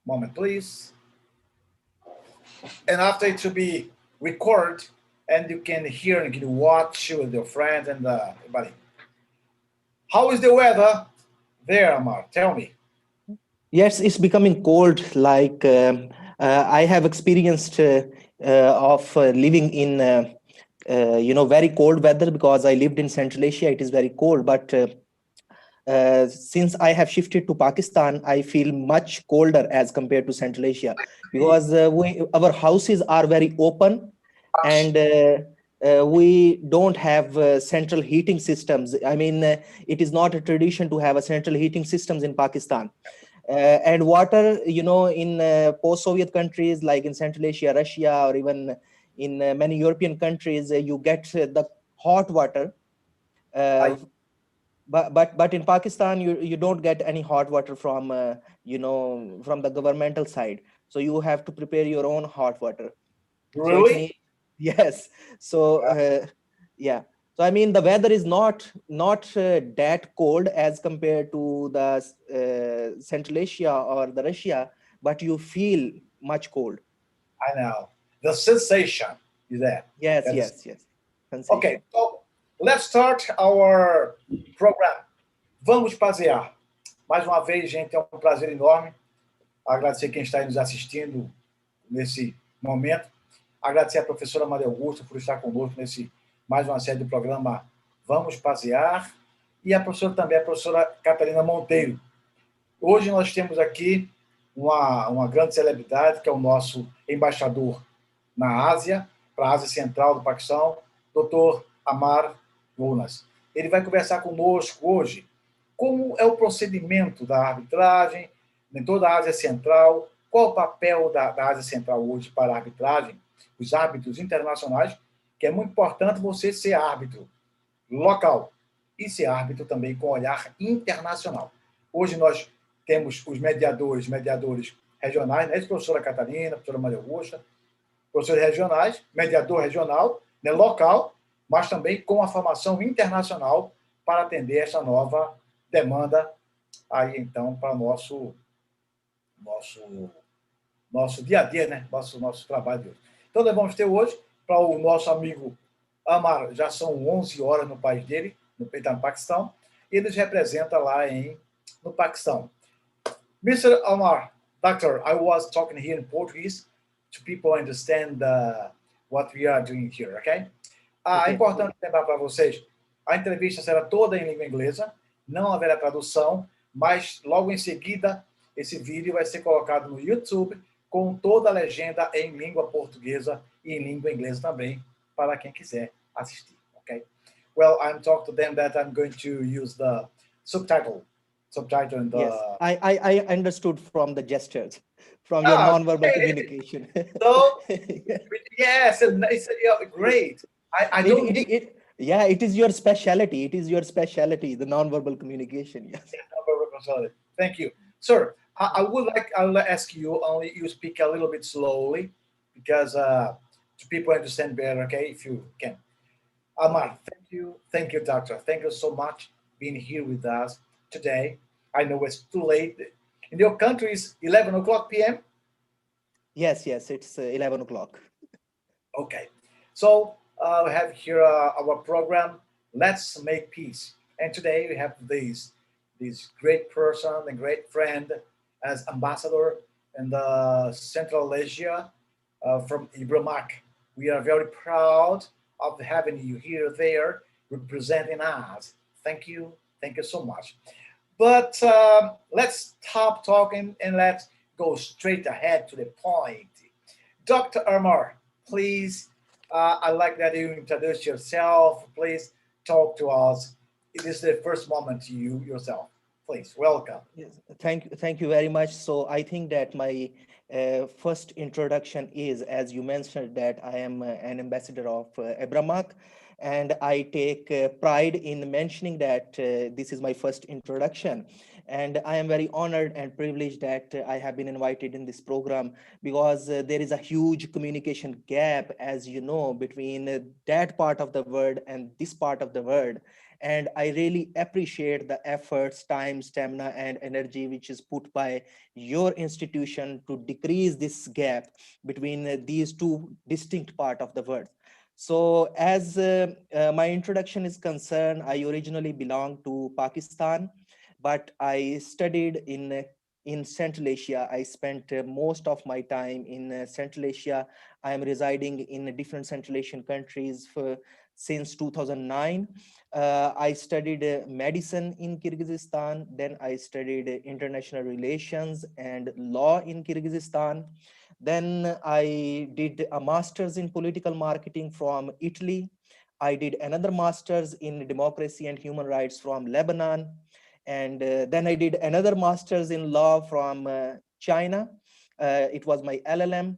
Moment, please. And after it will be recorded, and you can hear and you can watch with your friends and everybody. How is the weather there, Ammar? Tell me. Yes, it's becoming cold. I have experienced of living in very cold weather because I lived in Central Asia. It is very cold, but since I have shifted to Pakistan, I feel much colder as compared to Central Asia because our houses are very open and we don't have central heating systems. I mean, it is not a tradition to have a central heating systems in Pakistan. And water, in post-Soviet countries like in Central Asia, Russia, or even in many European countries, you get the hot water. Uh, but in Pakistan, you don't get any hot water from from the governmental side. So you have to prepare your own hot water. So it Really? means yes. So yeah. So I mean the weather is not that cold as compared to the Central Asia or the Russia, but you feel much cold. I know. The sensation is there. Yes, That is yes, yes. okay. Sensation. So let's start our program. Vamos Pazear. Mais uma vez, gente, é um prazer enorme agradecer quem está aí nos assistindo nesse momento. Agradecer a professora Maria Augusta por estar conosco nesse mais uma série do programa Vamos Pazear. E a professora também, a professora Catarina Monteiro. Hoje nós temos aqui uma grande celebridade, que é o nosso embaixador na Ásia, para a Ásia Central do Paquistão, Dr. Ammar Younas. Ele vai conversar conosco hoje como é o procedimento da arbitragem em toda a Ásia Central, qual o papel da Ásia Central hoje para a arbitragem, os árbitros internacionais, que é muito importante você ser árbitro local e ser árbitro também com olhar internacional. Hoje nós temos os mediadores regionais, né? Professora Catarina, professora Maria Augusta, professores regionais, mediador regional, né, local, mas também com a formação internacional para atender essa nova demanda aí, então, para nosso dia a dia, né? Nosso trabalho de hoje. Então, nós vamos ter hoje, para o nosso amigo Ammar, já são 11 horas no país dele, no Paquistão, e ele nos representa lá no Paquistão. Mr. Ammar, Doctor, I was talking here in Portuguese to people understand what we are doing here, okay? É importante lembrar para vocês, a entrevista será toda em língua inglesa, não haverá tradução, mas logo em seguida esse vídeo vai ser colocado no YouTube com toda a legenda em língua portuguesa e em língua inglesa também, para quem quiser assistir, okay? Well, I'm talking to them that I'm going to use the subtitle in the... Yes, I understood from the gestures, from your non-verbal communication. So, yes, it's great. I don't yeah, it is your specialty. It is your specialty, the non-verbal communication. Yes. Thank you, sir. I'll ask you only you speak a little bit slowly because to people understand better. Okay, if you can. Ammar, thank you, doctor. Thank you so much being here with us today. I know it's too late. In your country, it's 11 o'clock p.m. Yes, it's 11 o'clock. Okay, so we have here our program, Let's Make Peace. And today we have this great person and great friend as ambassador in the Central Asia from Ibramak. We are very proud of having you here there representing us. Thank you so much. But let's stop talking and let's go straight ahead to the point. Dr. Ammar, please, I'd like that you introduce yourself. Please talk to us. It is the first moment you yourself. Please, welcome. Yes, thank you very much. So I think that my first introduction is, as you mentioned, that I am an ambassador of Ibramak, and I take pride in mentioning that this is my first introduction. And I am very honored and privileged that I have been invited in this program because there is a huge communication gap, as you know, between that part of the world and this part of the world. And I really appreciate the efforts, time, stamina, and energy which is put by your institution to decrease this gap between these two distinct parts of the world. So as my introduction is concerned, I originally belong to Pakistan, but I studied in Central Asia. I spent most of my time in Central Asia. I am residing in different Central Asian countries since 2009. I studied medicine in Kyrgyzstan. Then I studied international relations and law in Kyrgyzstan. Then I did a master's in political marketing from Italy. I did another master's in democracy and human rights from Lebanon. And then I did another master's in law from China. It was my LLM.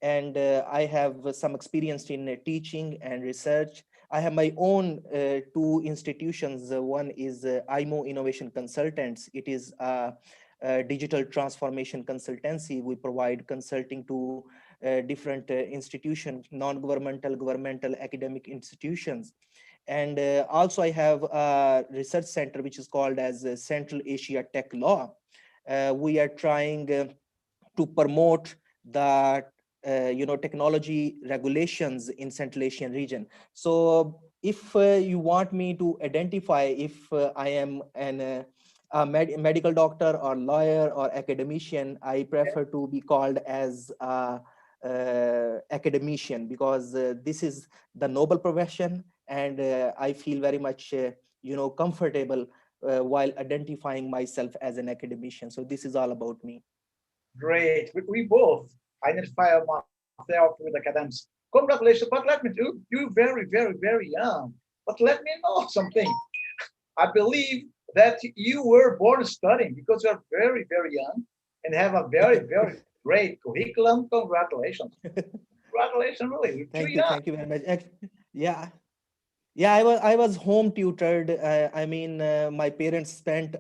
And I have some experience in teaching and research. I have my own two institutions. One is IMO Innovation Consultants. It is a digital transformation consultancy. We provide consulting to different institutions, non-governmental, governmental, academic institutions. And also I have a research center, which is called as Central Asia Tech Law. We are trying to promote the technology regulations in Central Asian region. So if you want me to identify if I am a medical doctor or lawyer or academician, I prefer to be called as a academician, because this is the noble profession, and I feel very much comfortable while identifying myself as an academician. So this is all about me. Great. We both identify ourselves with academics. Congratulations. But let me do, you're very, very, very young. But let me know something. I believe that you were born studying because you're very, very young and have a very, very great curriculum. Congratulations. Congratulations, really. You're too young. Thank you very much. Yeah, yeah, I was home tutored. I mean, my parents spent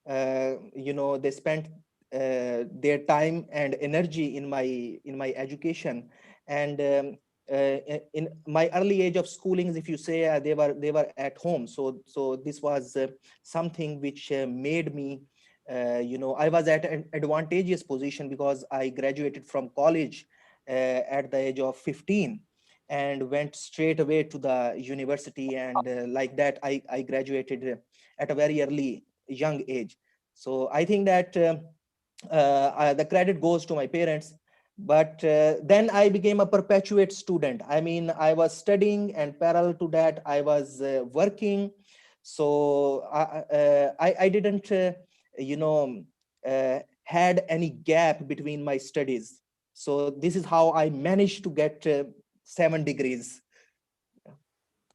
they spent their time and energy in my education. And in my early age of schoolings, if you say, they were at home. So this was something which made me I was at an advantageous position, because I graduated from college at the age of 15 and went straight away to the university. And like that, I graduated at a very early young age. So I think that the credit goes to my parents. But then I became a perpetuate student. I mean, I was studying, and parallel to that, I was working. So I didn't, had any gap between my studies. So this is how I managed to get 7 degrees.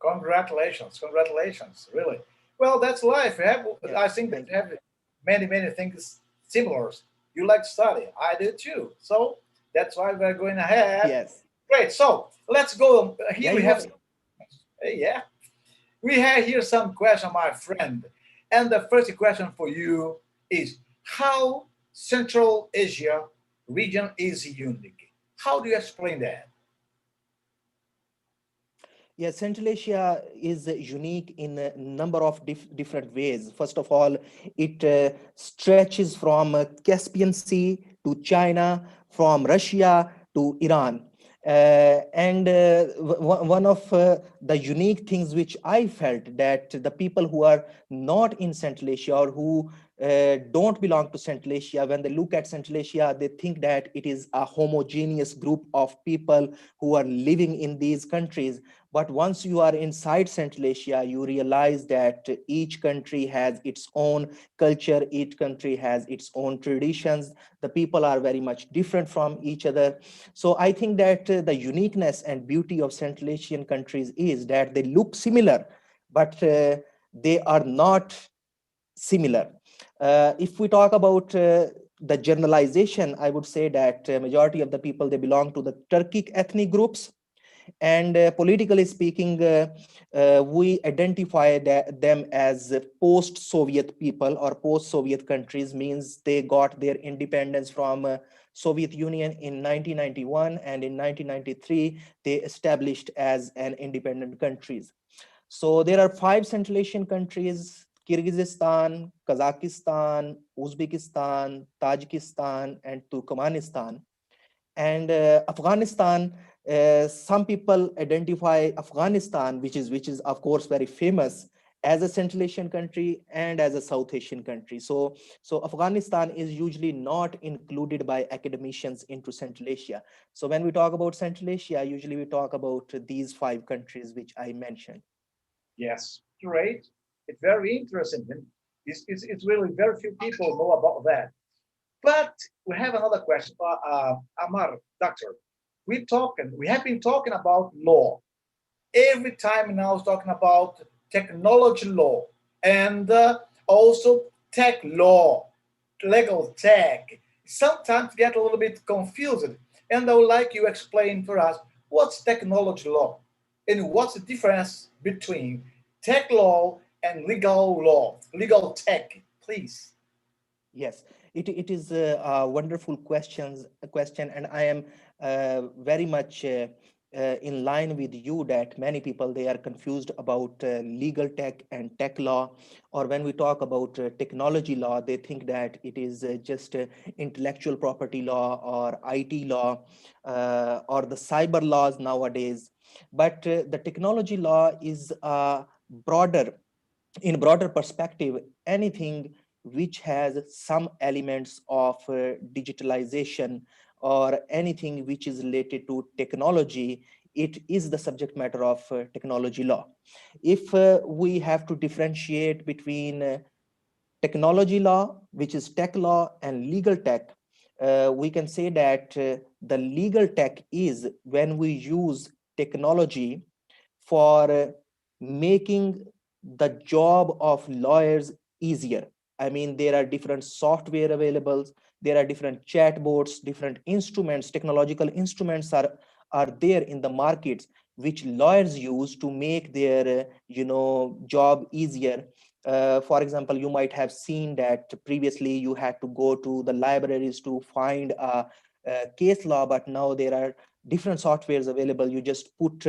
Congratulations. Congratulations. Really. Well, that's life. Yeah, I think that thank you you. have many, many things similar. You like to study. I do too. So that's why we're going ahead. Yes. Great. So let's go. Yeah, Here we have, yeah, we have here some question, my friend. And the first question for you is how Central Asia region is unique. How do you explain that? Yeah, Central Asia is unique in a number of different ways. First of all, it stretches from Caspian Sea to China, from Russia to Iran. And one of the unique things which I felt, that the people who are not in Central Asia, or who don't belong to Central Asia, when they look at Central Asia, they think that it is a homogeneous group of people who are living in these countries. But once you are inside Central Asia, you realize that each country has its own culture, each country has its own traditions. The people are very much different from each other. So I think that the uniqueness and beauty of Central Asian countries is that they look similar, but they are not similar. If we talk about the generalization, I would say that majority of the people, they belong to the Turkic ethnic groups. And politically speaking, we identify them as post-Soviet people, or post-Soviet countries, means they got their independence from Soviet Union in 1991, and in 1993 they established as an independent countries. So there are 5 Central Asian countries: Kyrgyzstan, Kazakhstan, Uzbekistan, Tajikistan, and Turkmenistan. And Afghanistan, some people identify Afghanistan, which is of course very famous, as a Central Asian country and as a South Asian country. So Afghanistan is usually not included by academicians into Central Asia. So when we talk about Central Asia, usually we talk about these 5 countries which I mentioned. Yes, great. It's very interesting. And it's really very few people know about that. But we have another question. Ammar, doctor, we have been talking about law. Every time now is talking about technology law and also tech law, legal tech. Sometimes get a little bit confused. And I would like you explain for us what's technology law and what's the difference between tech law and legal tech, please. Yes, it is a wonderful question, and I am very much in line with you that many people, they are confused about legal tech and tech law, or when we talk about technology law, they think that it is just intellectual property law or IT law or the cyber laws nowadays. But the technology law is broader, in broader perspective, anything which has some elements of digitalization or anything which is related to technology, it is the subject matter of technology law. If we have to differentiate between technology law, which is tech law, and legal tech, we can say that the legal tech is when we use technology for making the job of lawyers easier. I mean, there are different software available, there are different chatbots, different instruments, technological instruments are there in the markets which lawyers use to make their job easier. For example, you might have seen that previously you had to go to the libraries to find a case law, but now there are different softwares available. You just put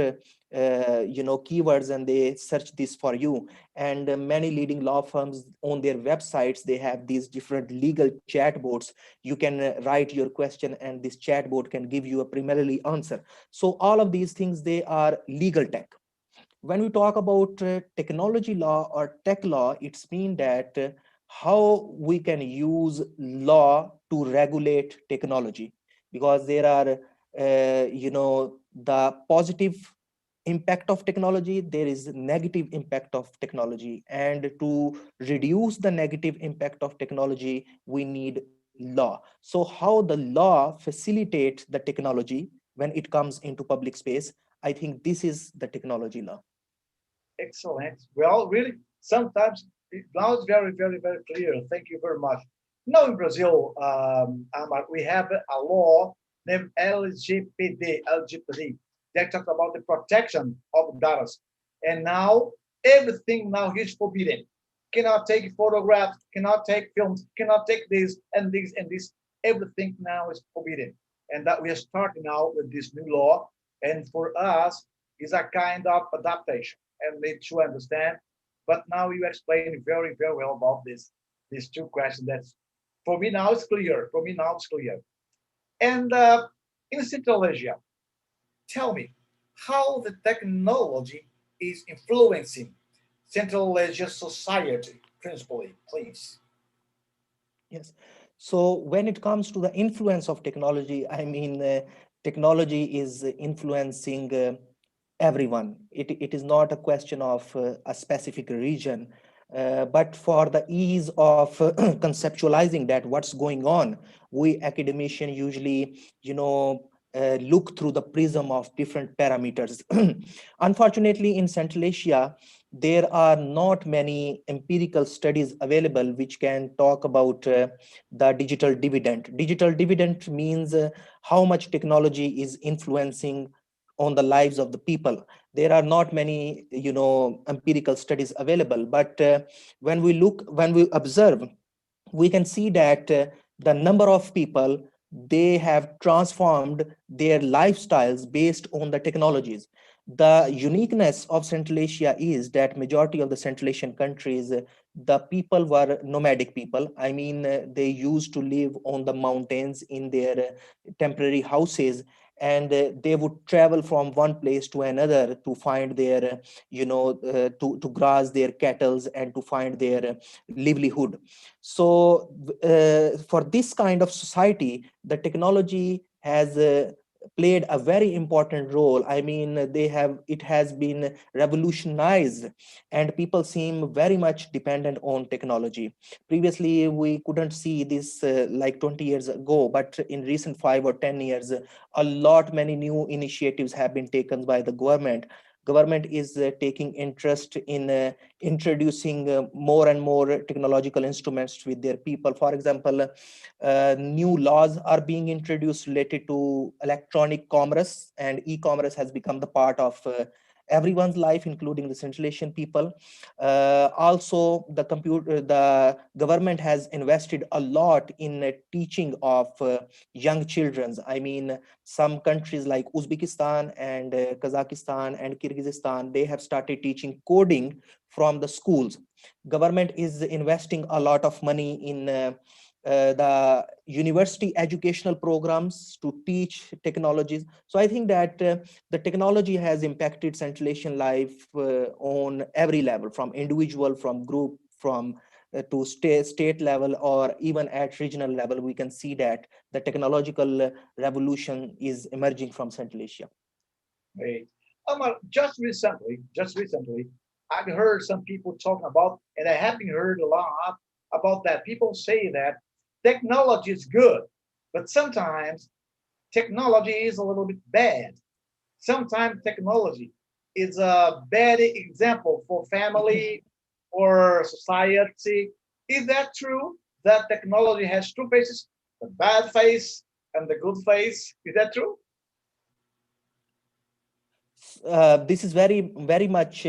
keywords and they search this for you. And many leading law firms on their websites, they have these different legal chatbots. You can write your question and this chatbot can give you a primarily answer. So all of these things, they are legal tech. When we talk about technology law or tech law, it's mean that how we can use law to regulate technology, because there are the positive impact of technology, there is negative impact of technology, and to reduce the negative impact of technology, we need law. So how the law facilitates the technology when it comes into public space, I think this is the technology law. Excellent. Well, really, sometimes now it's very, very, very clear. Thank you very much. Now in Brazil, Ammar, we have a law named LGBT, that talks about the protection of data. And now everything now is forbidden. Cannot take photographs, cannot take films, cannot take this and this and this. Everything now is forbidden. And that we are starting now with this new law. And for us, is a kind of adaptation and need to understand. But now you explained very, very well about these two questions. That's for me now it's clear. For me now it's clear. And in Central Asia, tell me how the technology is influencing Central Asia society, principally, please. Yes. So when it comes to the influence of technology, I mean, technology is influencing everyone. It is not a question of a specific region, but for the ease of conceptualizing that what's going on, we academicians usually, look through the prism of different parameters. Unfortunately, in Central Asia, there are not many empirical studies available which can talk about the digital dividend. Digital dividend means how much technology is influencing on the lives of the people. There are not many empirical studies available, but when we observe, we can see that the number of people, they have transformed their lifestyles based on the technologies. The uniqueness of Central Asia is that majority of the Central Asian countries, the people were nomadic people. I mean, they used to live on the mountains in their temporary houses, and they would travel from one place to another to find their, to graze their cattle and to find their livelihood. So for this kind of society, the technology has played a very important role. I mean, it has been revolutionized, and people seem very much dependent on technology. Previously, we couldn't see this like 20 years ago, but in recent 5 or 10 years, a lot many new initiatives have been taken by the government. Government is taking interest in introducing more and more technological instruments with their people. For example, new laws are being introduced related to electronic commerce, and e-commerce has become the part of everyone's life, including the Central Asian people. Also, the government has invested a lot in teaching of young children. I mean, some countries like Uzbekistan and Kazakhstan and Kyrgyzstan, they have started teaching coding from the schools. Government is investing a lot of money in the university educational programs to teach technologies. So I think that the technology has impacted Central Asian life on every level, from individual, from group, from to state level, or even at regional level. We can see that the technological revolution is emerging from Central Asia. Great. Just recently, I've heard some people talking about, and I haven't heard a lot about that. People say that technology is good, but sometimes technology is a little bit bad. Sometimes technology is a bad example for family or society. Is that true? That technology has two faces, the bad face and the good face. Is that true? This is very much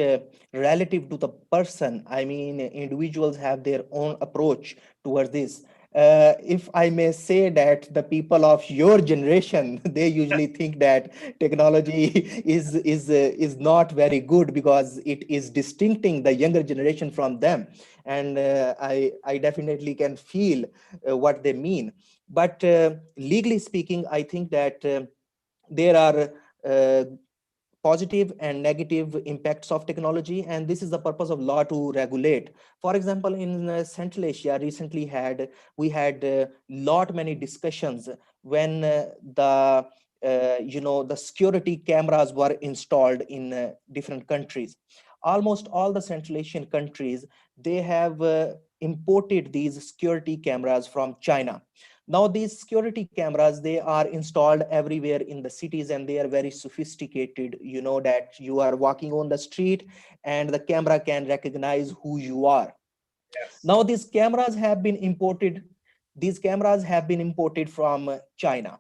relative to the person. I mean, individuals have their own approach towards this. If I may say that the people of your generation, they usually think that technology is not very good because it is distincting the younger generation from them, and I definitely can feel what they mean. But legally speaking, I think that there are positive and negative impacts of technology, and this is the purpose of law, to regulate. For example, in Central Asia recently we had lot many discussions when the security cameras were installed in different countries. Almost all the Central Asian countries, they have imported these security cameras from China. Now these security cameras, they are installed everywhere in the cities, and they are very sophisticated. You know that you are walking on the street and the camera can recognize who you are. Yes. Now these cameras have been imported from China,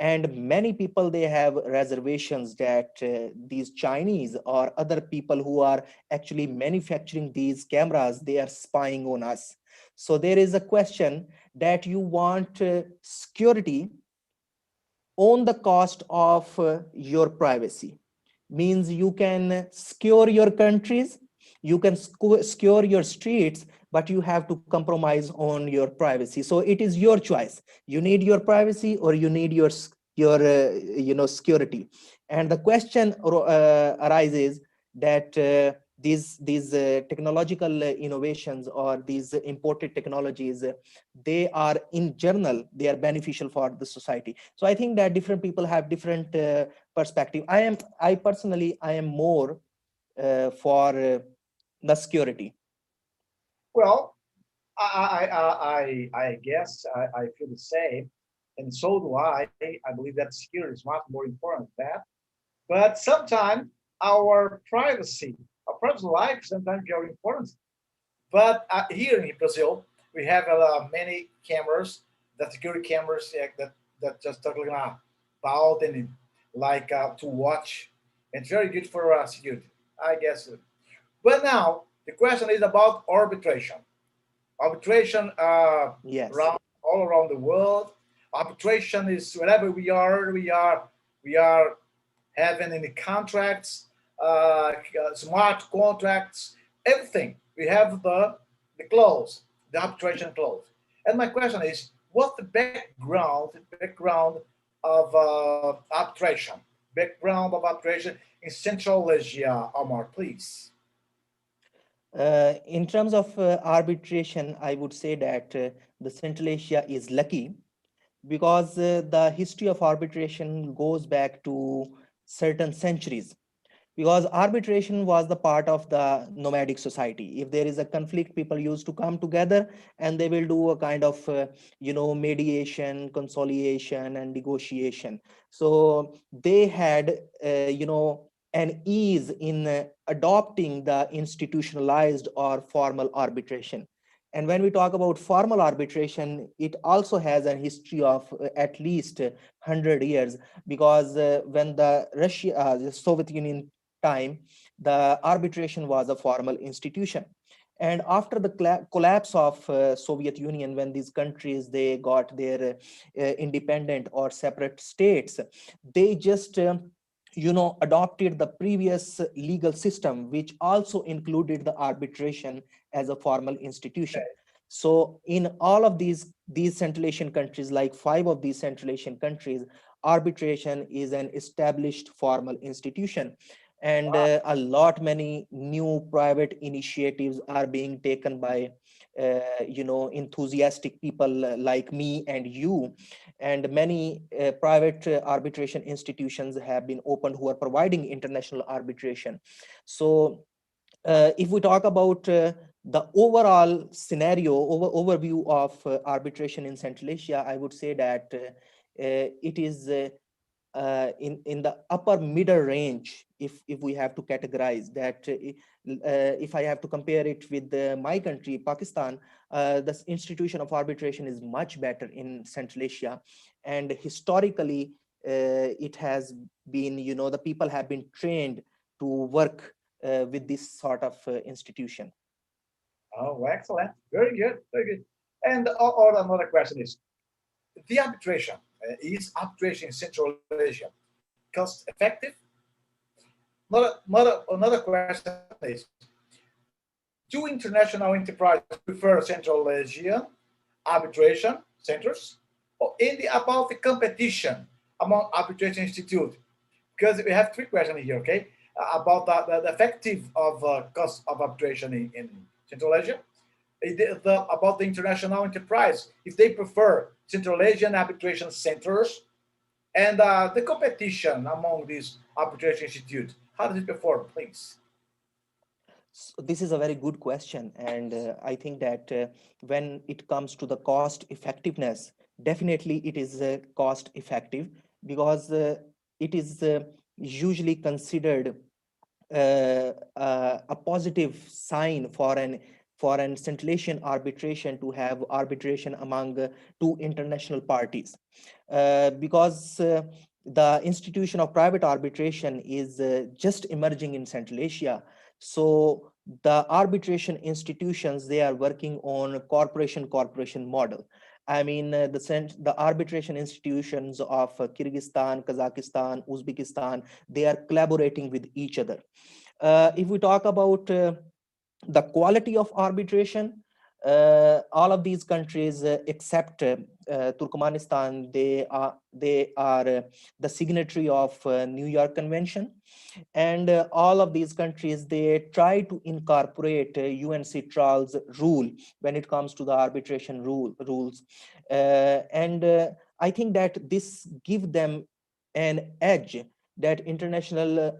and many people, they have reservations that these Chinese or other people who are actually manufacturing these cameras, they are spying on us. So there is a question that you want security on the cost of your privacy. Means you can secure your countries, you can secure your streets, but you have to compromise on your privacy. So it is your choice. You need your privacy or you need your security. And the question arises that these technological innovations or these imported technologies, they are in general, they are beneficial for the society. So I think that different people have different perspective. I personally, I am more for the security. Well, I guess I feel the same, and so do I. I believe that security is much more important than that. But sometimes our privacy life sometimes very important. But here in Brazil, we have many cameras, the security cameras that just talking about and like to watch. It's very good for security, I guess. But now the question is about arbitration. Arbitration Yes. around all around the world. Arbitration is wherever we are having any contracts. smart contracts, everything. We have the clause, the arbitration clause. And my question is, what's the background of arbitration in Central Asia, Ammar, please? In terms of arbitration, I would say that the Central Asia is lucky because the history of arbitration goes back to certain centuries, because arbitration was the part of the nomadic society. If there is a conflict, people used to come together and they will do a kind of mediation, conciliation and negotiation. So they had an ease in adopting the institutionalized or formal arbitration. And when we talk about formal arbitration, it also has a history of at least 100 years, because when the Soviet Union time, the arbitration was a formal institution. And after the collapse of Soviet Union, when these countries, they got their independent or separate states, they just adopted the previous legal system, which also included the arbitration as a formal institution. So in all of these Central Asian countries, like 5 of these Central Asian countries, arbitration is an established formal institution. And many new private initiatives are being taken by enthusiastic people like me and you. And many private arbitration institutions have been opened who are providing international arbitration. So if we talk about the overall scenario, overview of arbitration in Central Asia, I would say that it is in the upper middle range, if we have to categorize that. If I have to compare it with my country, Pakistan, the institution of arbitration is much better in Central Asia. And historically, it has been, the people have been trained to work with this sort of institution. Oh, excellent. Very good. Very good. And or another question is, the arbitration, is arbitration in Central Asia cost effective? Another question is, do international enterprises prefer Central Asia arbitration centers? Or about the competition among arbitration institutes? Because we have 3 questions here, okay? About the effective of cost of arbitration in Central Asia, about the international enterprise, if they prefer Central Asian arbitration centers, and the competition among these arbitration institutes. How does it perform, please? So this is a very good question. And I think that when it comes to the cost effectiveness, definitely it is cost effective, because it is usually considered a positive sign for an Central Asian arbitration to have arbitration among 2 international parties, because the institution of private arbitration is just emerging in Central Asia. So the arbitration institutions, they are working on corporation model. I mean, the arbitration institutions of Kyrgyzstan, Kazakhstan, Uzbekistan, they are collaborating with each other. If we talk about the quality of arbitration, all of these countries except Turkmenistan, they are the signatory of New York Convention. And all of these countries, they try to incorporate UNCTRAL's rule when it comes to the arbitration rules. And I think that this gives them an edge, that international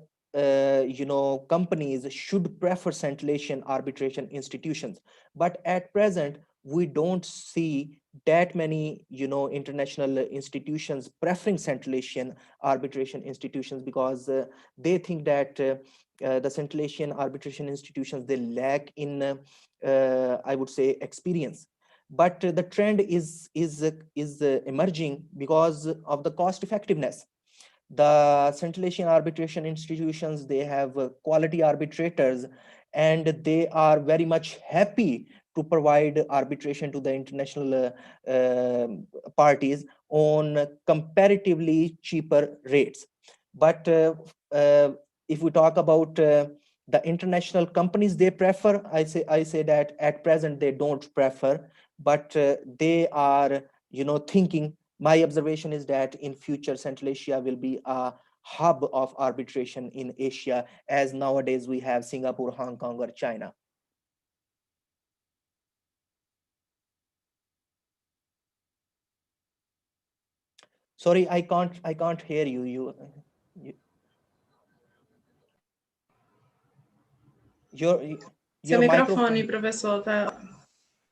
companies should prefer Central Asian arbitration institutions. But at present, we don't see that many international institutions preferring Central Asian arbitration institutions, because they think that the Central Asian arbitration institutions, they lack in I would say experience. But the trend is emerging because of the cost effectiveness. The Central Asian arbitration institutions, they have quality arbitrators, and they are very much happy to provide arbitration to the international parties on comparatively cheaper rates. But if we talk about the international companies they prefer, I say that at present they don't prefer, but they are thinking. My observation is that in future Central Asia will be a hub of arbitration in Asia, as nowadays we have Singapore, Hong Kong, or China. Sorry, I can't hear you. Your Seu microphone. microfone, professor, tá.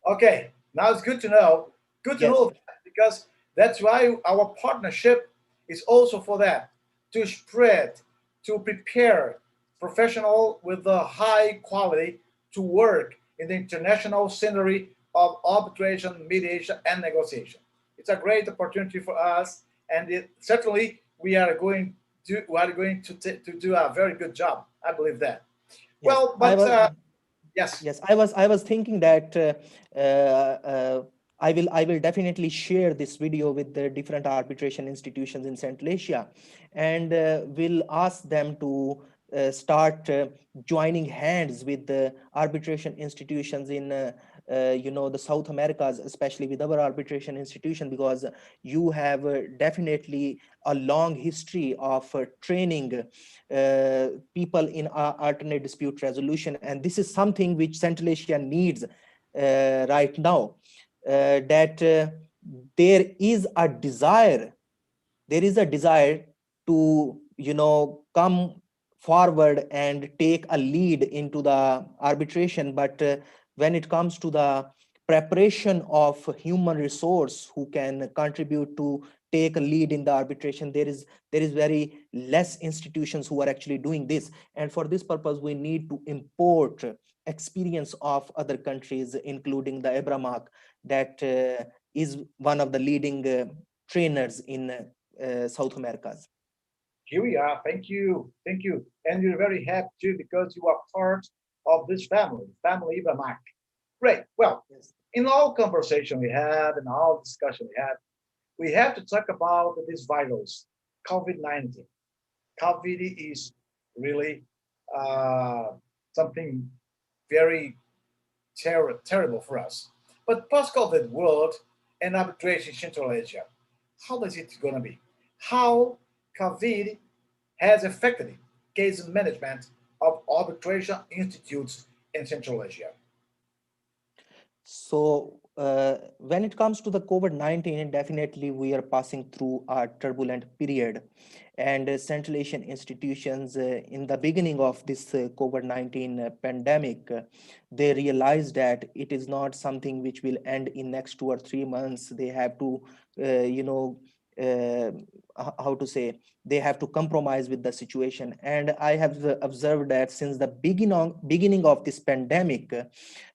Okay, now it's good to know. Good to Yes. know that, because that's why our partnership is also for that, to spread, to prepare professional with the high quality to work in the international scenery of arbitration, mediation, and negotiation. It's a great opportunity for us, and certainly we are going to do a very good job. I believe that. Yes. Well, but yes. Yes, I was thinking that I will definitely share this video with the different arbitration institutions in Central Asia, and will ask them to start joining hands with the arbitration institutions in the South Americas, especially with our arbitration institution, because you have definitely a long history of training people in alternate dispute resolution, and this is something which Central Asia needs right now. That there is a desire to come forward and take a lead into the arbitration, but when it comes to the preparation of human resource who can contribute to take a lead in the arbitration, there is very less institutions who are actually doing this, and for this purpose we need to import experience of other countries, including the Abramak, that is one of the leading trainers in South Americas. Here we are. Thank you. Thank you. And we're very happy too, because you are part of this family Ibamak. Great. Well, Yes. in all conversation we have, in all discussion we have to talk about this virus, COVID-19. COVID is really something very terrible for us. But post-COVID world and arbitration in Central Asia, how is it going to be? How COVID has affected case management of arbitration institutes in Central Asia? So when it comes to the COVID-19, definitely we are passing through a turbulent period, and Central Asian institutions in the beginning of this COVID-19 pandemic, they realized that it is not something which will end in next 2 or 3 months. They have to, uh, how to say, they have to compromise with the situation. And I have observed that since the beginning of this pandemic,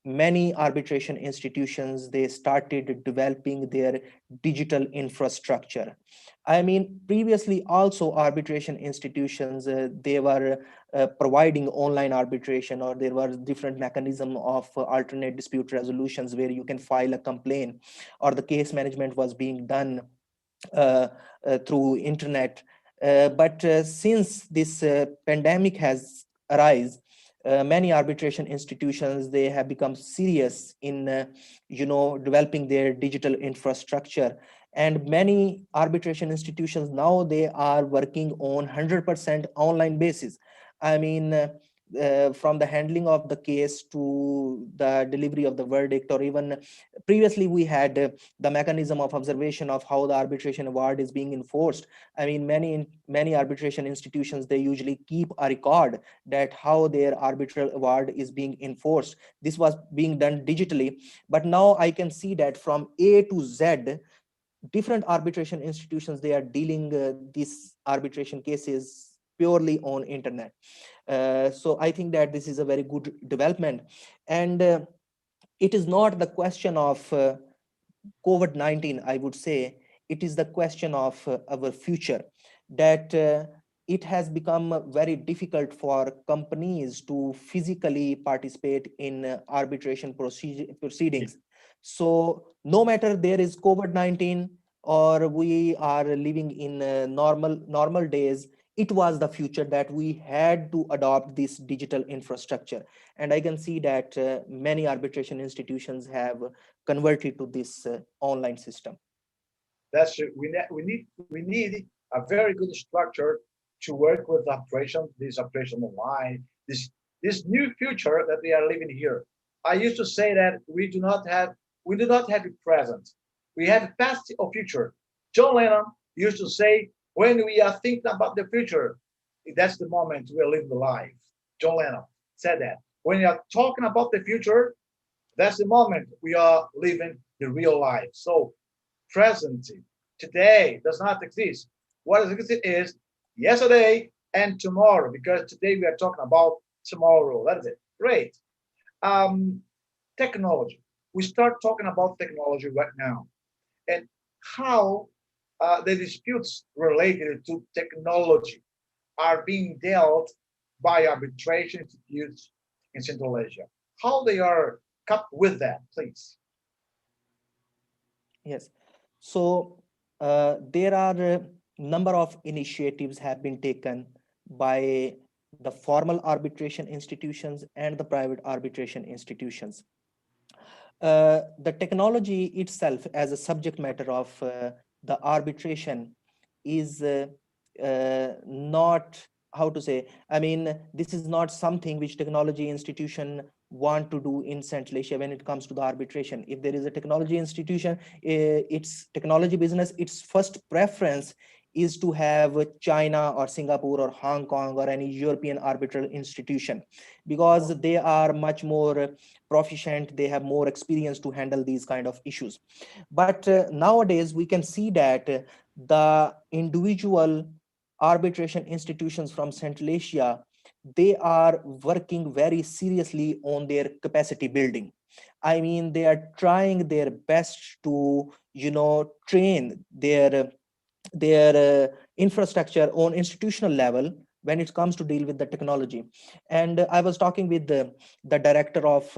many arbitration institutions, they started developing their digital infrastructure. I mean, previously also arbitration institutions, they were providing online arbitration, or there was different mechanism of alternate dispute resolutions where you can file a complaint, or the case management was being done through internet. But since this pandemic has arisen, many arbitration institutions, they have become serious in developing their digital infrastructure, and many arbitration institutions now, they are working on 100% online basis. I mean, from the handling of the case to the delivery of the verdict, or even previously we had the mechanism of observation of how the arbitration award is being enforced. I mean, many arbitration institutions, they usually keep a record that how their arbitral award is being enforced. This was being done digitally, but now I can see that from A to Z, different arbitration institutions, they are dealing these arbitration cases purely on internet. So I think that this is a very good development, and it is not the question of COVID-19, I would say. It is the question of our future, that it has become very difficult for companies to physically participate in arbitration proceedings. So no matter there is COVID-19 or we are living in normal days, it was the future that we had to adopt this digital infrastructure. And I can see that many arbitration institutions have converted to this online system. That's true. We need a very good structure to work with operation, this operation online, this new future that we are living here. I used to say that we do not have a present. We have past or future. John Lennon used to say, when we are thinking about the future, that's the moment we are living the life. John Lennon said that. When you are talking about the future, that's the moment we are living the real life. So present today does not exist. What exists is yesterday and tomorrow, because today we are talking about tomorrow. That is it. Great. Um, Technology. We start talking about technology right now and how the disputes related to technology are being dealt by arbitration institutes in Central Asia. How they are cut with that, please. Yes. So there are a number of initiatives have been taken by the formal arbitration institutions and the private arbitration institutions. The technology itself as a subject matter of the arbitration is not, how to say, I mean, this is not something which technology institution want to do in Central Asia when it comes to the arbitration. If there is a technology institution, its technology business, its first preference is to have China or Singapore or Hong Kong or any European arbitral institution, because they are much more proficient, they have more experience to handle these kind of issues. But nowadays we can see that the individual arbitration institutions from Central Asia, they are working very seriously on their capacity building. I mean, they are trying their best to, train their infrastructure on institutional level when it comes to deal with the technology. And I was talking with the director of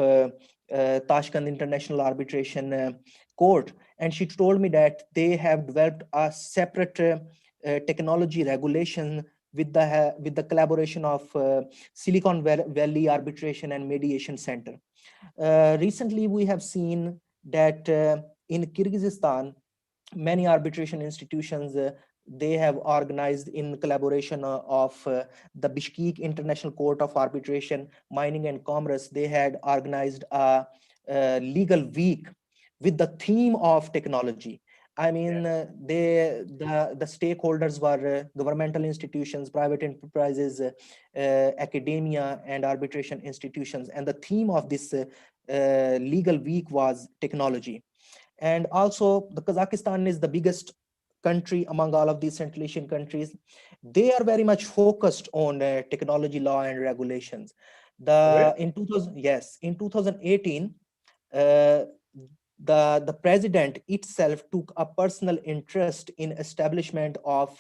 Tashkent International Arbitration Court, and she told me that they have developed a separate technology regulation with the collaboration of Silicon Valley Arbitration and Mediation Center. Recently, we have seen that in Kyrgyzstan, many arbitration institutions they have organized in collaboration of the Bishkek International Court of Arbitration, Mining and Commerce. They had organized a legal week with the theme of technology. I mean, the stakeholders were governmental institutions, private enterprises, academia, and arbitration institutions. And the theme of this legal week was technology. And also, the Kazakhstan is the biggest country among all of these Central Asian countries. They are very much focused on technology law and regulations. Really? In 2000, yes, in 2018, uh, the president itself took a personal interest in establishment of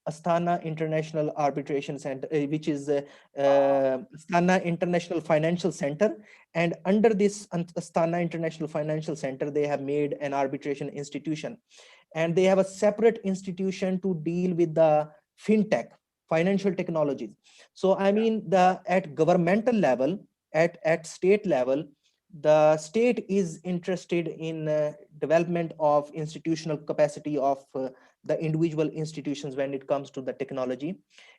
Astana International Arbitration Center, which is Astana International Financial Center. And under this Astana International Financial Center, they have made an arbitration institution, and they have a separate institution to deal with the fintech, financial technologies. So I mean, the at governmental level, at state level, the state is interested in development of institutional capacity of the individual institutions when it comes to the technology.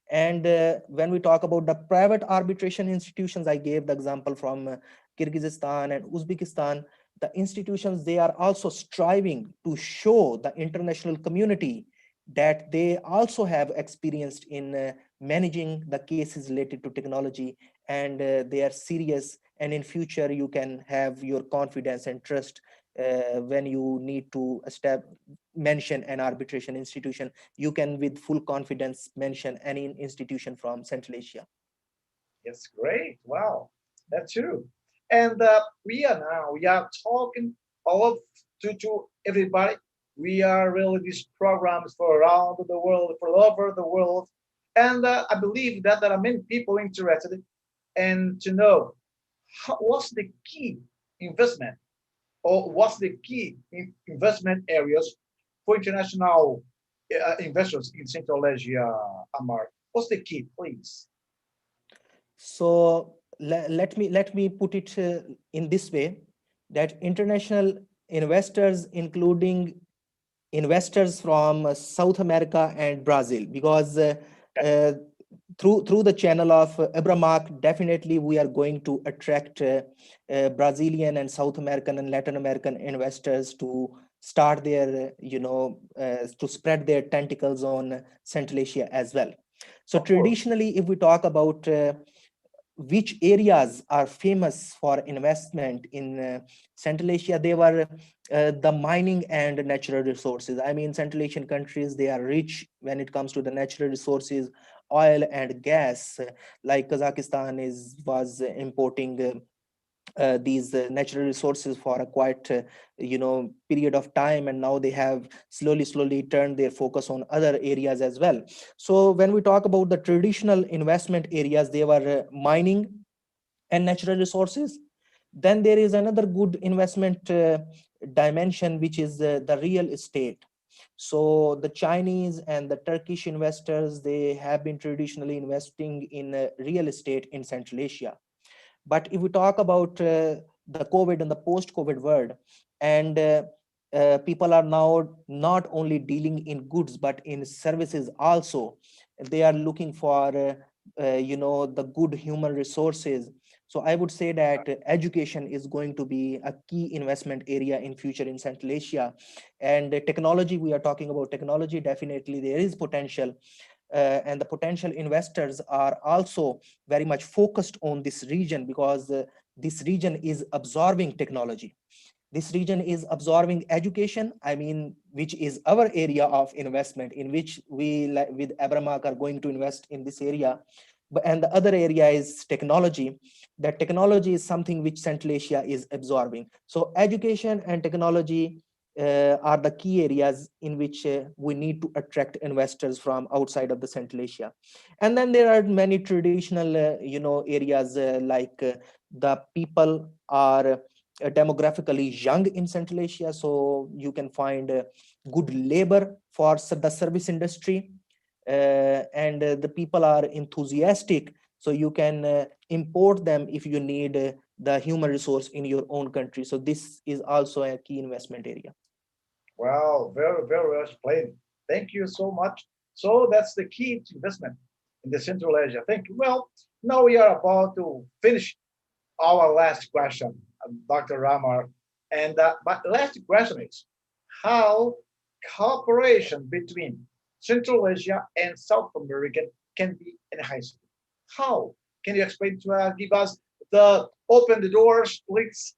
And when we talk about the private arbitration institutions, I gave the example from Kyrgyzstan and Uzbekistan. The institutions, they are also striving to show the international community that they also have experienced in managing the cases related to technology, and they are serious, and in future you can have your confidence and trust when you need to mention an arbitration institution. You can with full confidence mention any institution from Central Asia. Yes, great. Wow, that's true. And we are talking all of to everybody. We are really these programs for around the world, for all over the world, and I believe that there are many people interested and to know what's the key investment or what's the key investment areas for international investors in Central Asia, Ammar. What's the key, please? So let me put it in this way, that international investors, including investors from South America and Brazil, because uh, through the channel of Abramark, definitely we are going to attract Brazilian and South American and Latin American investors to start their, to spread their tentacles on Central Asia as well. So Of course. traditionally, if we talk about which areas are famous for investment in Central Asia, they were the mining and natural resources. I mean, Central Asian countries, they are rich when it comes to the natural resources, oil and gas. Like Kazakhstan was importing these natural resources for a quite period of time, and now they have slowly turned their focus on other areas as well. So when we talk about the traditional investment areas, they were mining and natural resources. Then there is another good investment dimension, which is the real estate. So the Chinese and the Turkish investors, they have been traditionally investing in real estate in Central Asia. But if we talk about the COVID and the post-COVID world, and people are now not only dealing in goods but in services also. They are looking for the good human resources. So I would say that education is going to be a key investment area in future in Central Asia. And technology, we are talking about technology, definitely there is potential, and the potential investors are also very much focused on this region, because this region is absorbing technology. This region is absorbing education, I mean, which is our area of investment, in which we, with Abramark, are going to invest in this area. And the other area is technology. That technology is something which Central Asia is absorbing. So education and technology are the key areas in which we need to attract investors from outside of the Central Asia. And then there are many traditional areas, like the people are demographically young in Central Asia, so you can find good labor for the service industry, and the people are enthusiastic, so you can import them if you need the human resource in your own country. So this is also a key investment area. Wow, very well explained. Thank you so much. So that's the key to investment in the Central Asia. Thank you. Well, now we are about to finish our last question, Dr. Ramar. And but last question is how cooperation between Central Asia and South America can be enhanced. How? Can you explain to us, give us the open the doors, please?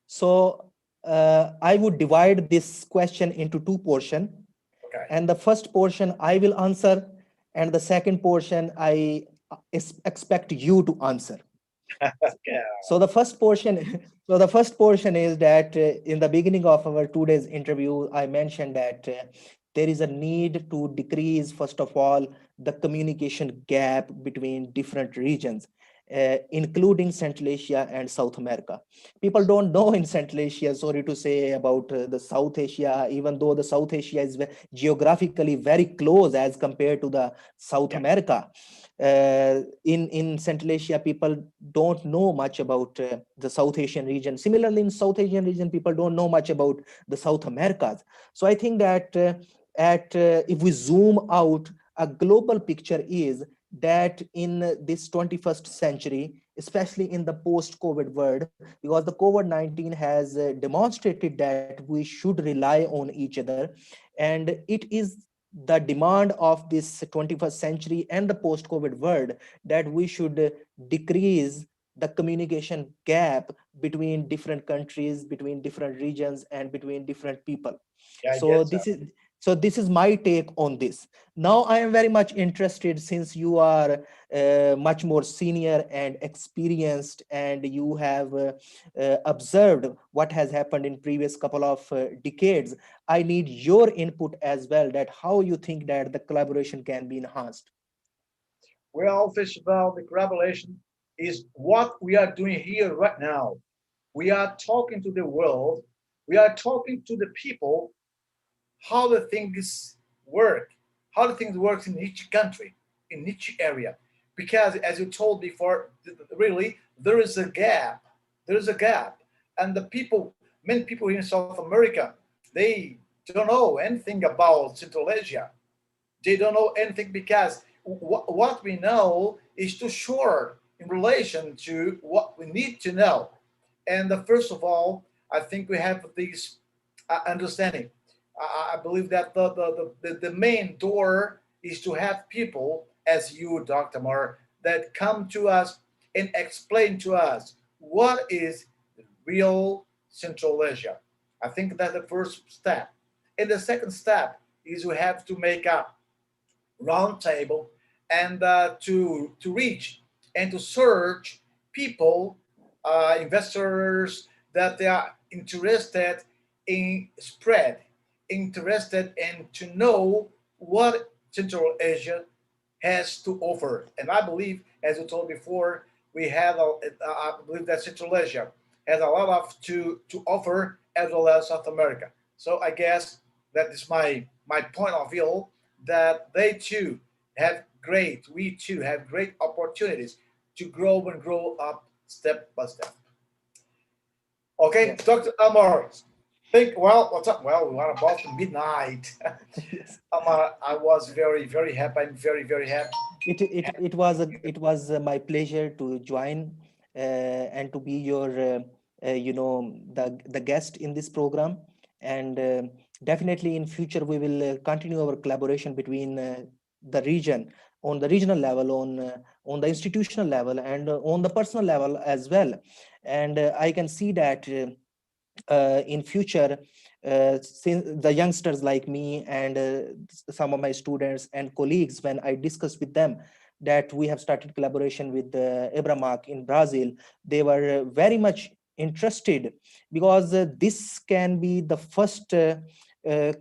So I would divide this question into two portions. Okay. And the first portion I will answer, and the second portion I expect you to answer. Okay. So the first portion, so the first portion is that in the beginning of our 2 days interview, I mentioned that there is a need to decrease, first of all, the communication gap between different regions, including Central Asia and South America. People don't know in Central Asia, sorry to say, about the South Asia, even though the South Asia is geographically very close as compared to the South America. In Central Asia, people don't know much about the South Asian region. Similarly, in South Asian region, people don't know much about the South Americas. So I think that if we zoom out, a global picture is that in this 21st century, especially in the post-COVID world, because the COVID-19 has demonstrated that we should rely on each other, and it is the demand of this 21st century and the post-COVID world that we should decrease the communication gap between different countries, between different regions, and between different people. Yeah, I So guess so. this is my take on this. Now I am very much interested, since you are much more senior and experienced, and you have observed what has happened in previous couple of decades. I need your input as well, that how you think that the collaboration can be enhanced. Well, first of all, the collaboration is what we are doing here right now. We are talking to the world We are talking to the people how the things work, how the things work in each country, in each area. Because as you told before, really, there is a gap. There is a gap. And the people, many people here in South America, they don't know anything about Central Asia. They don't know anything because what we know is too short in relation to what we need to know. And first of all, I think we have this understanding. I believe that the main door is to have people, as you, Dr. Mar, that come to us and explain to us what is real Central Asia. I think that's the first step. And the second step is we have to make a round table and to reach and to search people, investors that they are interested in spread, interested in to know what Central Asia has to offer. And I believe, as you told before, I believe that Central Asia has a lot of to offer as well as South America. So I guess that is my point of view that they too we too have great opportunities to grow and grow up step by step. Okay, Yes. Dr. Ammar, well, what's up? Well, we are about midnight. Yes. Ammar, I was very, very happy. I'm very, very happy. It was my pleasure to join and to be your the guest in this program, and definitely in future we will continue our collaboration between the region, on the regional level, on the institutional level, and on the personal level as well. And I can see that in future, since the youngsters like me and some of my students and colleagues, when I discussed with them that we have started collaboration with Ibramak in Brazil, they were very much interested, because this can be the first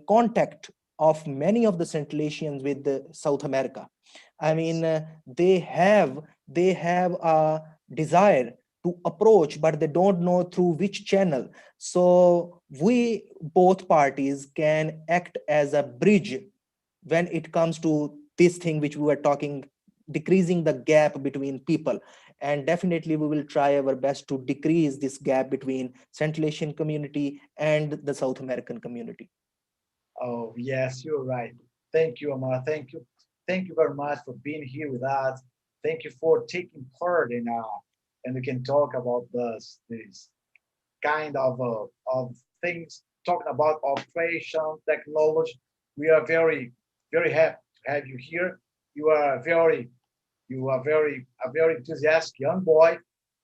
contact of many of the Central Asians with South America. I mean, they have a desire to approach, but they don't know through which channel. So we, both parties, can act as a bridge when it comes to this thing which we were talking, decreasing the gap between people. And definitely we will try our best to decrease this gap between Central Asian community and the South American community. Oh, yes, you're right. Thank you, Amar. Thank you. Thank you very much for being here with us. Thank you for taking part in and we can talk about this kind of things, talking about operation, technology. We are very, very happy to have you here. You are a very enthusiastic young boy.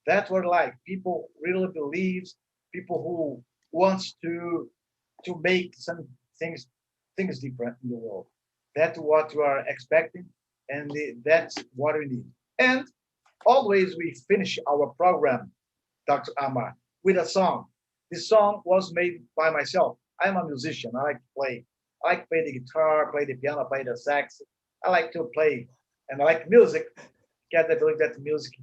That's what like people really believes, people who wants to make some things things different in the world. That's what you are expecting, and that's what we need. And always we finish our program, Dr. Ammar, with a song. This song was made by myself. I'm a musician. I like to play. I like to play the guitar, play the piano, play the sax. I like to play, and I like music because I believe that music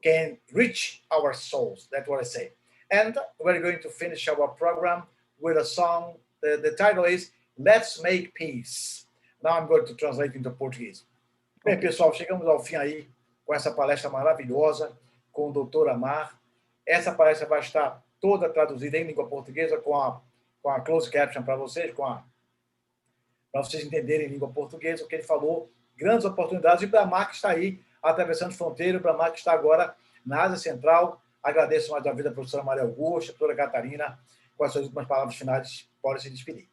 can reach our souls. That's what I say. And we're going to finish our program with a song. The title is Let's Make Peace. Now I'm going to translate into Português. Bem, Okay. pessoal, chegamos ao fim aí com essa palestra maravilhosa com o Dr. Ammar. Essa palestra vai estar toda traduzida em língua portuguesa com a closed caption para vocês, para vocês entenderem em língua portuguesa o que ele falou. Grandes oportunidades. E o Ibramak está aí, atravessando fronteira. O Ibramak está agora na Ásia Central. Agradeço mais uma vez a professora Maria Augusta, a professora Catarina, com as suas últimas palavras finais, pode se despedir.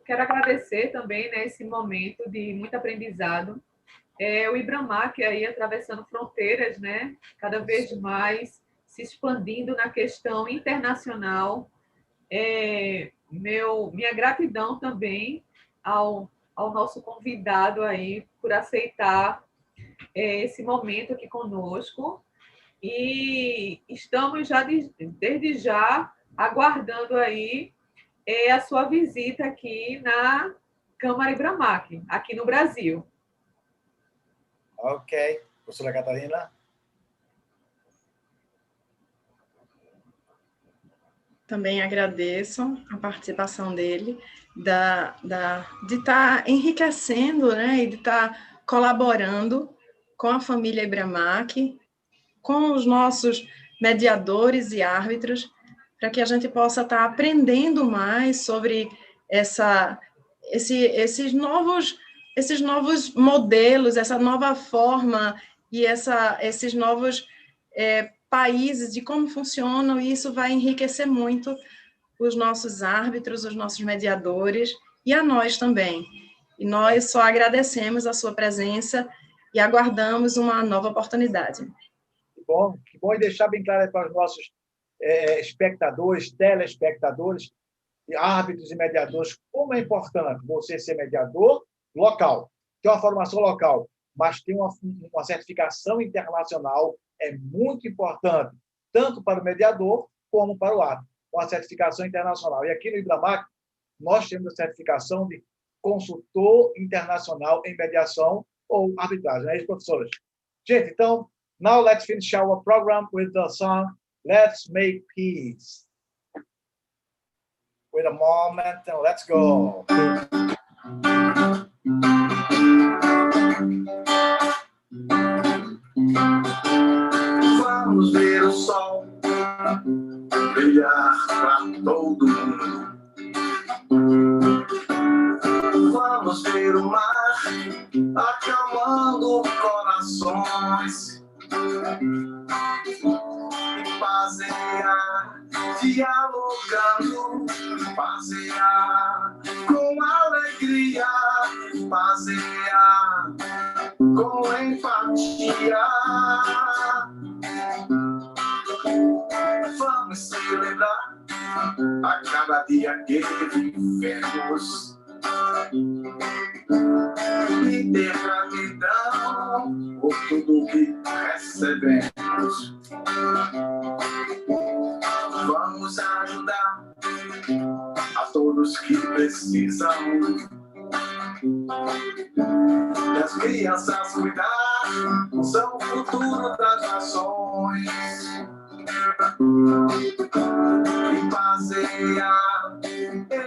Quero agradecer também, né, esse momento de muito aprendizado. O Ibramak aí atravessando fronteiras, né, cada vez mais se expandindo na questão internacional. Minha gratidão também ao nosso convidado aí por aceitar esse momento aqui conosco. E estamos já desde já aguardando aí a sua visita aqui na Câmara Ibramak, aqui no Brasil. Ok. Professora Catarina? Também agradeço a participação dele, de estar enriquecendo, né, e de estar colaborando com a família Ibramac, com os nossos mediadores e árbitros, para que a gente possa estar aprendendo mais sobre esses novos modelos, essa nova forma e esses novos países, de como funcionam, e isso vai enriquecer muito os nossos árbitros, os nossos mediadores, e a nós também. E nós só agradecemos a sua presença e aguardamos uma nova oportunidade. Que bom, e deixar bem claro para os nossos espectadores, telespectadores, árbitros e mediadores, como é importante você ser mediador local, ter uma formação local, mas ter uma certificação internacional é muito importante, tanto para o mediador como para o árbitro, uma certificação internacional. E aqui no Ibramac, nós temos a certificação de consultor internacional em mediação ou arbitragem. É isso, professores? Gente, então, now let's finish our program with the song Let's Make Peace. Wait a moment and let's go. Vamos ver o sol brilhar para todo mundo. Vamos ver o mar acalmando corações. E Pazear, dialogando, Pazear com alegria, Pazear com empatia. Vamos celebrar a cada dia que vivemos e ter gratidão por tudo que recebemos. Vamos ajudar a todos que precisam, e as crianças cuidar, são o futuro das nações. E Pazear,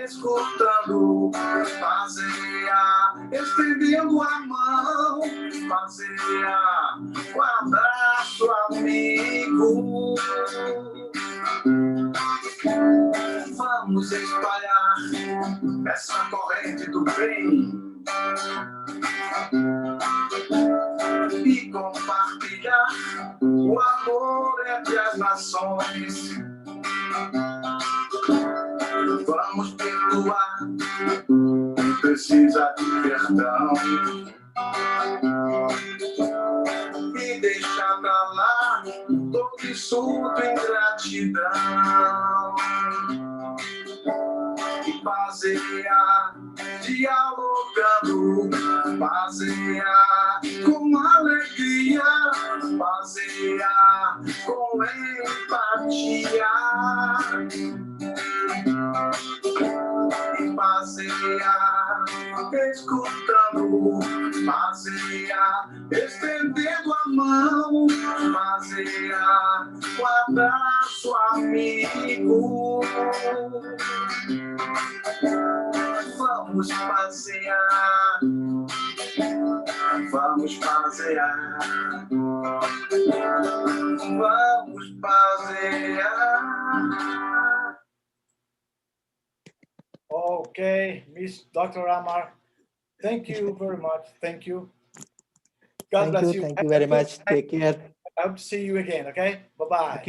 escutando, Pazear, estendendo a mão, Pazear, um abraço amigo. Vamos espalhar essa corrente do bem e compartilhar o amor entre as nações. Vamos perdoar quem precisa de perdão e deixar pra lá todo insulto e ingratidão. E Pazear, dialogando, Pazear com alegria, Pazear com empatia. E Pazear, escutando, Pazear, estendendo a mão, Pazear, um abraço amigo. Vamos passear, vamos passear, vamos passear. Okay, Miss Dr. Ammar, thank you very much. Thank you. God bless you. Thank you very much. Take care. I hope to see you again, okay? Bye-bye.